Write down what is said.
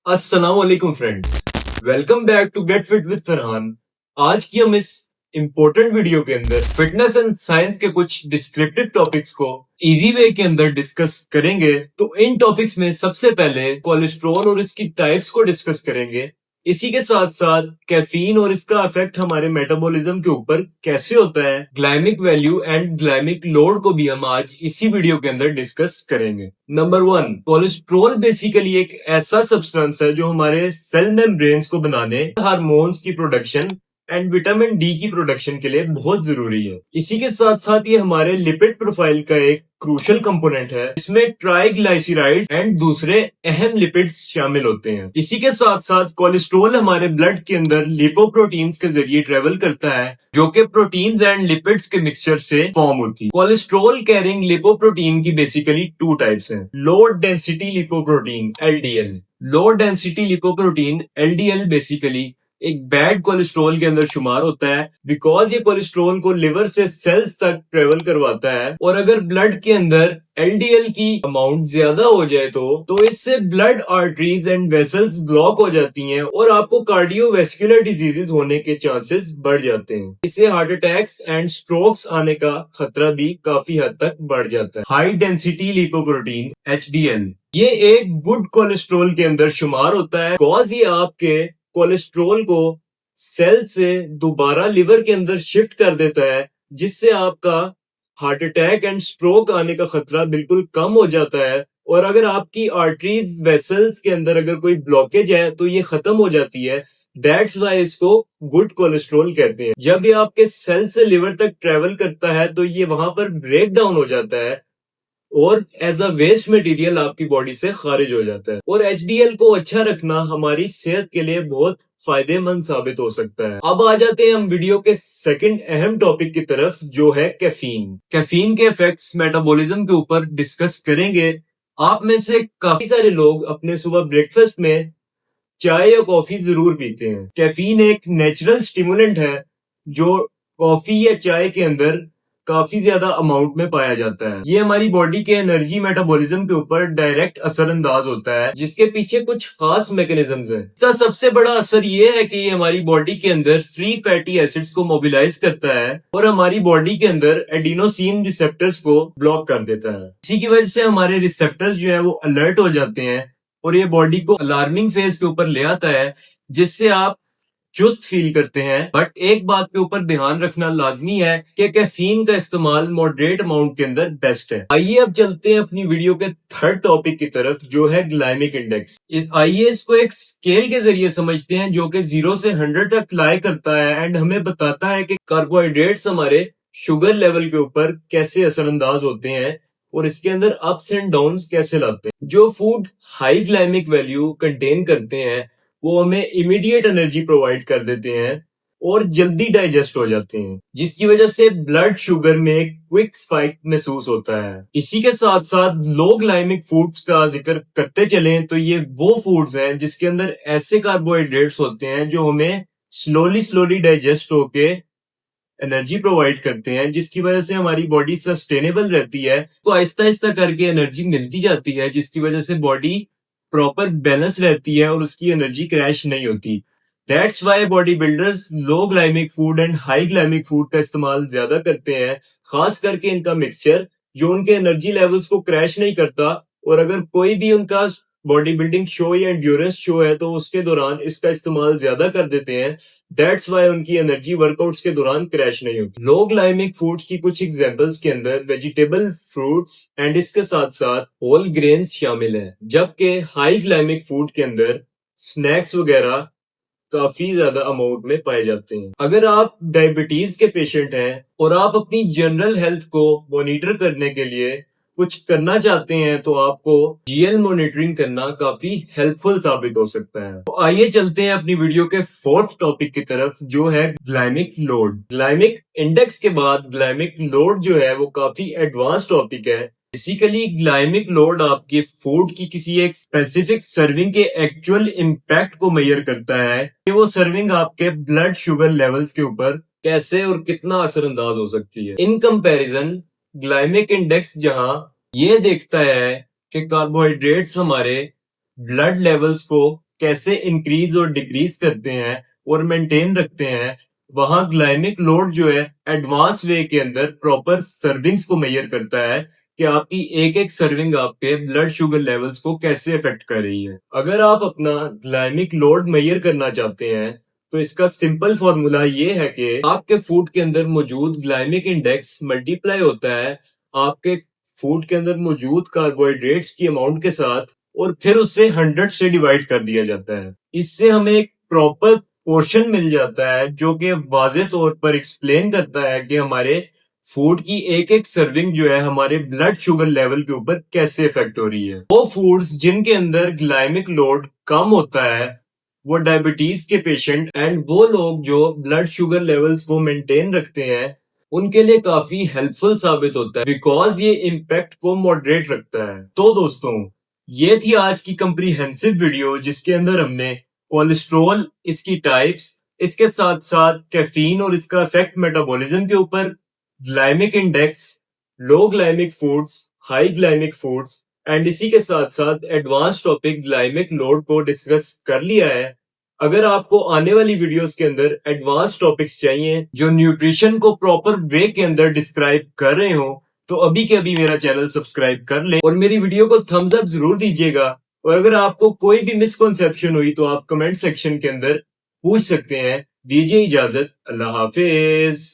अस्सलाम वालेकुम friends, welcome back to get fit with Farhan. आज की हम इस इम्पोर्टेंट वीडियो के अंदर फिटनेस एंड साइंस के कुछ डिस्क्रिप्टिव टॉपिक्स को इजी वे के अंदर डिस्कस करेंगे। तो इन टॉपिक्स में सबसे पहले कोलेस्ट्रॉल और इसकी टाइप्स को डिस्कस करेंगे। इसी के साथ साथ कैफीन और इसका इफेक्ट हमारे मेटाबॉलिज्म के ऊपर कैसे होता है, ग्लाइमिक वैल्यू एंड ग्लाइमिक लोड को भी हम आज इसी वीडियो के अंदर डिस्कस करेंगे। नंबर 1, कोलेस्ट्रॉल बेसिकली एक ऐसा सब्सटेंस है जो हमारे सेल मेम्ब्रेन्स को बनाने, हार्मोन्स की प्रोडक्शन एंड विटामिन डी की प्रोडक्शन के लिए बहुत जरूरी है। इसी के साथ साथ ये हमारे लिपिड प्रोफाइल का एक क्रूशियल कंपोनेंट है। इसमें ट्राइग्लाइसराइड एंड दूसरे अहम लिपिड्स शामिल होते हैं। इसी के साथ साथ कोलेस्ट्रॉल हमारे ब्लड के अंदर लिपोप्रोटीन्स के जरिए ट्रेवल करता है, जो कि प्रोटीन्स एंड लिपिड्स के मिक्सचर से फॉर्म होती है। कोलेस्ट्रॉल कैरिंग लिपोप्रोटीन की बेसिकली 2 टाइप्स हैं। Low density lipoprotein LDL। Low density lipoprotein LDL basically एक बैड कोलेस्ट्रॉल के अंदर शुमार होता है, बिकॉज ये कोलेस्ट्रॉल को लिवर से सेल्स तक ट्रेवल करवाता है। और अगर ब्लड के अंदर LDL की अमाउंट ज्यादा हो जाए तो इससे blood arteries and vessels block हो जाती हैं और आपको कार्डियोवैस्कुलर डिजीजेस होने के चांसेस बढ़ जाते हैं। इससे हार्ट अटैक्स एंड स्ट्रोक्स आने का खतरा भी काफी हद तक बढ़ जाता है। हाई डेंसिटी लिपोप्रोटीन HDL ये एक गुड कोलेस्ट्रॉल के अंदर शुमार होता है, बिकॉज ये आपके कोलेस्ट्रॉल को सेल से दोबारा लिवर के अंदर शिफ्ट कर देता है, जिससे आपका हार्ट अटैक एंड स्ट्रोक आने का खतरा बिल्कुल कम हो जाता है। और अगर आपकी आर्टरीज वेसल्स के अंदर अगर कोई ब्लॉकेज है तो ये खत्म हो जाती है। दैट्स वाई इसको गुड कोलेस्ट्रॉल कहते हैं। जब ये आपके सेल से लिवर तक ट्रेवल करता है तो ये वहां पर ब्रेक डाउन हो जाता है और एज अ वेस्ट मटेरियल आपकी बॉडी से खारिज हो जाता है। और HDL को अच्छा रखना हमारी सेहत के लिए बहुत फायदेमंद साबित हो सकता है। अब आ जाते हैं हम वीडियो के सेकंड अहम टॉपिक की तरफ, जो है कैफीन। कैफीन के इफेक्ट्स मेटाबॉलिज्म के ऊपर डिस्कस करेंगे। आप में से काफी सारे लोग अपने सुबह ब्रेकफास्ट में चाय या कॉफी जरूर पीते हैं। कैफीन एक नेचुरल स्टिमुलेंट है जो कॉफी या चाय के अंदर काफी ज्यादा अमाउंट में पाया जाता है। ये हमारी बॉडी के एनर्जी मेटाबॉलिज्म के ऊपर डायरेक्ट असरअंदाज होता है, जिसके पीछे कुछ खास मैकेनिज्म्स हैं। इसका सबसे बड़ा असर ये है कि ये हमारी बॉडी के अंदर फ्री फैटी एसिड्स को मोबिलाइज करता है और हमारी बॉडी के अंदर एडिनोसिन रिसेप्टर्स को ब्लॉक कर देता है। इसी की वजह से हमारे रिसेप्टर्स जो है वो अलर्ट हो जाते हैं और ये बॉडी को अलार्मिंग फेज के ऊपर ले आता है, जिससे आप चुस्त फील करते हैं। बट एक बात के ऊपर ध्यान रखना लाजमी है कि कैफीन का इस्तेमाल मॉडरेट अमाउंट के अंदर बेस्ट है। आइए अब चलते हैं अपनी वीडियो के थर्ड टॉपिक की तरफ, जो है ग्लाइमिक इंडेक्स। आइए इसको एक स्केल के जरिए समझते हैं जो कि 0 से 100 तक लाई करता है एंड हमें बताता है कि कार्बोहाइड्रेट्स हमारे शुगर लेवल के ऊपर कैसे असरअंदाज होते हैं और इसके अंदर अप्स एंड डाउन्स कैसे लाते हैं। जो फूड हाई ग्लाइमिक वैल्यू कंटेन करते हैं वो हमें इमीडिएट एनर्जी प्रोवाइड कर देते हैं और जल्दी डाइजेस्ट हो जाते हैं, जिसकी वजह से ब्लड शुगर में एक क्विक स्पाइक महसूस होता है। इसी के साथ साथ लो ग्लाइमिक फूड्स का जिक्र करते चलें तो ये वो फूड्स हैं जिसके अंदर ऐसे कार्बोहाइड्रेट्स होते हैं जो हमें स्लोली डाइजेस्ट होके एनर्जी प्रोवाइड करते हैं, जिसकी वजह से हमारी बॉडी सस्टेनेबल रहती है। तो आहिस्ता आहिस्ता करके एनर्जी मिलती जाती है, जिसकी वजह से बॉडी प्रॉपर बैलेंस रहती है और उसकी एनर्जी क्रैश नहीं होती। That's why body builders low glycemic food and high glycemic food का इस्तेमाल ज्यादा करते हैं, खास करके इनका मिक्सचर जो उनके एनर्जी लेवल्स को क्रैश नहीं करता। और अगर कोई भी उनका बॉडी बिल्डिंग शो या एंड्योरेंस शो है तो उसके दौरान इसका इस्तेमाल ज्यादा कर देते हैं। दैट्स वाई उनकी एनर्जी वर्कआउट्स के दौरान क्रैश नहीं होती। लो ग्लाइमिक फूड्स की कुछ एग्जांपल्स के अंदर वेजिटेबल, फ्रूट्स एंड इसके साथ साथ होल ग्रेन्स शामिल हैं, जबकि हाई ग्लाइमिक फूड के अंदर स्नैक्स वगैरह काफी ज्यादा अमाउंट में पाए जाते हैं। अगर आप डायबिटीज के पेशेंट हैं और आप अपनी जनरल हेल्थ को मॉनिटर करने के लिए कुछ करना चाहते हैं तो आपको GL मॉनिटरिंग करना काफी हेल्पफुल साबित हो सकता है। तो आइए चलते हैं अपनी वीडियो के फोर्थ टॉपिक की तरफ, जो है ग्लाइमिक लोड। ग्लाइमिक इंडेक्स के बाद ग्लाइमिक लोड जो है वो काफी एडवांस टॉपिक है। बेसिकली ग्लाइमिक लोड आपके फूड की किसी एक स्पेसिफिक सर्विंग के एक्चुअल इम्पैक्ट को मेजर करता है कि वो सर्विंग आपके ब्लड शुगर लेवल्स के ऊपर कैसे और कितना असरअंदाज हो सकती है। इन कंपैरिजन ग्लाइमिक इंडेक्स जहां ये देखता है कि कार्बोहाइड्रेट्स हमारे ब्लड लेवल्स को कैसे इंक्रीज और डिक्रीज करते हैं और मेंटेन रखते हैं, वहां ग्लाइमिक लोड जो है एडवांस वे के अंदर प्रॉपर सर्विंग्स को मेजर करता है कि आपकी एक एक सर्विंग आपके ब्लड शुगर लेवल्स को कैसे अफेक्ट कर रही है। अगर आप अपना ग्लाइमिक लोड मेजर करना चाहते हैं तो इसका सिंपल फॉर्मूला ये है कि आपके फूड के अंदर मौजूद ग्लाइमिक इंडेक्स मल्टीप्लाई होता है आपके फूड के अंदर मौजूद कार्बोहाइड्रेट्स की अमाउंट के साथ और फिर उससे 100 से डिवाइड कर दिया जाता है। इससे हमें एक प्रॉपर पोर्शन मिल जाता है जो कि वाज़े तौर पर एक्सप्लेन करता है कि हमारे फूड की एक एक सर्विंग जो है हमारे ब्लड शुगर लेवल के ऊपर कैसे इफेक्ट हो रही है। वो फूड्स जिनके अंदर ग्लाइमिक लोड कम होता है, वो डायबिटीज के पेशेंट एंड वो लोग जो ब्लड शुगर लेवल्स को मेंटेन रखते हैं, उनके लिए काफी हेल्पफुल साबित होता है बिकॉज ये इम्पैक्ट को मॉडरेट रखता है। तो दोस्तों, ये थी आज की कंप्रीहेंसिव वीडियो जिसके अंदर हमने कोलेस्ट्रॉल, इसकी टाइप्स, इसके साथ साथ कैफीन और इसका इफेक्ट मेटाबॉलिज्म के ऊपर, glycemic index, low glycemic foods, high glycemic foods and इसी के साथ साथ एडवांस टॉपिक ग्लाइमिक लोड को डिस्कस कर लिया है। अगर आपको आने वाली वीडियोस के अंदर एडवांस टॉपिक्स चाहिए जो न्यूट्रिशन को प्रॉपर वे के अंदर डिस्क्राइब कर रहे हो, तो अभी के अभी मेरा चैनल सब्सक्राइब कर ले और मेरी वीडियो को थम्स अप जरूर दीजिएगा। और अगर आपको कोई भी मिसकॉन्सेप्शन हुई तो आप कमेंट सेक्शन के अंदर पूछ सकते हैं। दीजिए इजाजत, अल्लाह हाफिज।